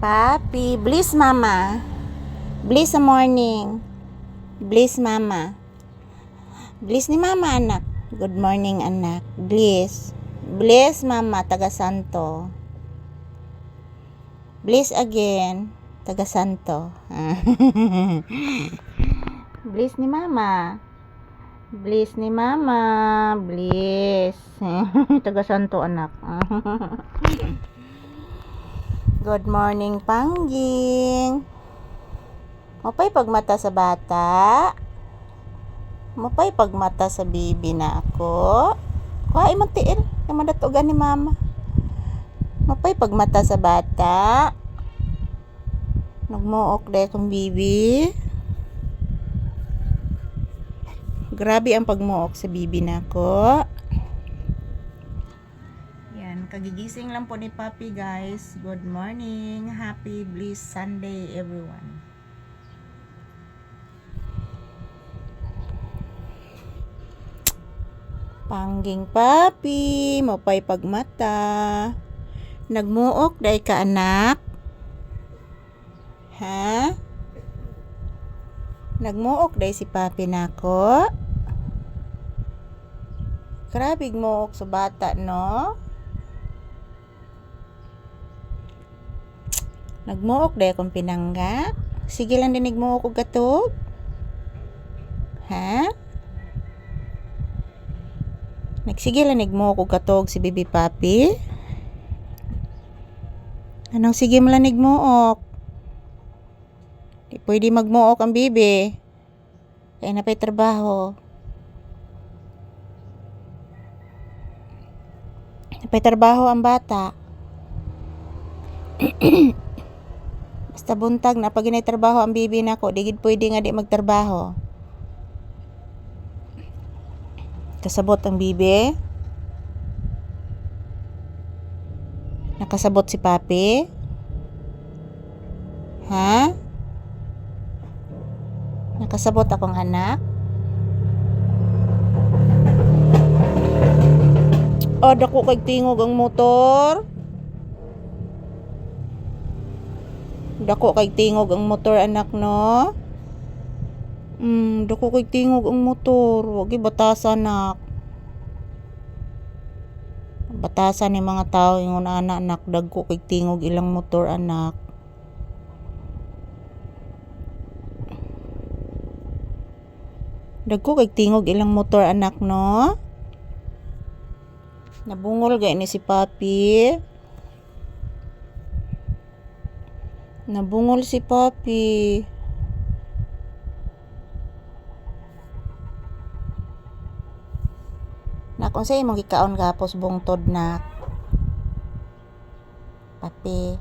Papi, bliss mama. Bliss sa morning. Bliss mama. Bliss ni mama anak. Good morning anak. Bliss. Bliss mama, taga Santo. Bliss again, taga Santo. Bliss ni mama. Bliss ni mama. Bliss. Taga Santo anak. Good morning, Pangging. Mapay pagmata sa bata. Mapay pagmata sa bibi na ako. Kuha magtiil. Yung madatugan ni mama. Mapay pagmata sa bata. Nagmuok dahil kong bibi. Grabe ang pagmuok sa bibi na ako. Kagigising lang po ni Papi guys. Good morning. Happy bliss Sunday everyone. Pangging Papi, mapay pagmata. Nagmuok day ka anak. Ha? Nagmuok day si Papi nako. Grabe muok sa bata no. Nagmuok dahil akong pinangga. Sige lang dinig mo ako gatog. Ha? Nagsige lang mo ako gatog si Bibi Papi. Anong sige mo lang nigmuok? Di pwede magmuok ang bibi. Kaya na pa'y trabaho. Napa'y trabaho ang bata. Basta buntag na pag trabaho ang bibi nako, digid pwede nga di magtrabaho. Kasabot ang bibi. Nakasabot si Papi. Ha? Nakasabot akong anak. O, dako kay tingog ang motor. Dako kay tingog ang motor anak no. Dako kay tingog ang motor. Wag batasan anak. Batasan ni mga tao ingon anak dagko kay tingog ilang motor anak. Dagko kay tingog ilang motor anak no. Nabungol gay ni si Papi. Nabungol si Papi. Nakon sa imong gikaon gapos bungtod na. Papi.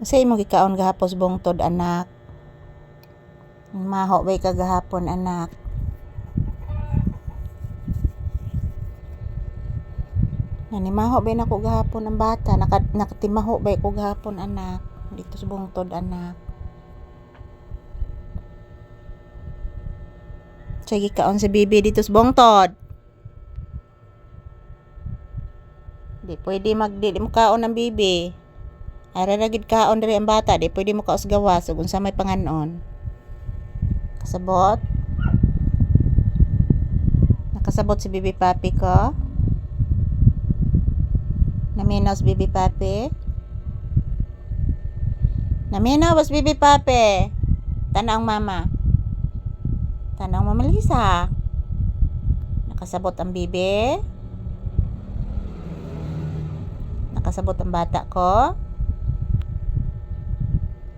Sa imong gikaon gapos bungtod anak. Maho bay ka gahapon anak. Nanimaho bay nako gahapon ang bata. Nakatimaho bay ko gahapon anak. Dito sa bungtod anak. Sige kaon sa bibi dito sa bungtod. Di pwede di mo kaon ang bibi. Ara ragid kaon diri ang bata. Di pwede mo kaos gawas ug unsa may panganon. Kasabot. Nakasabot si Bibi Papi ko. Naminaw Bibi Papi. Naminaw was Bibi Papi. Tanang mama. Tanang mama Lisa. Nakasabot ang bibi. Nakasabot ang bata ko.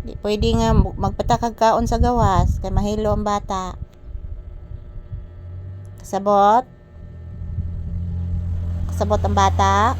Di pwede nga magpatakag kaon sa gawas kay mahilo ang bata. Kasabot. Kasabot ang bata.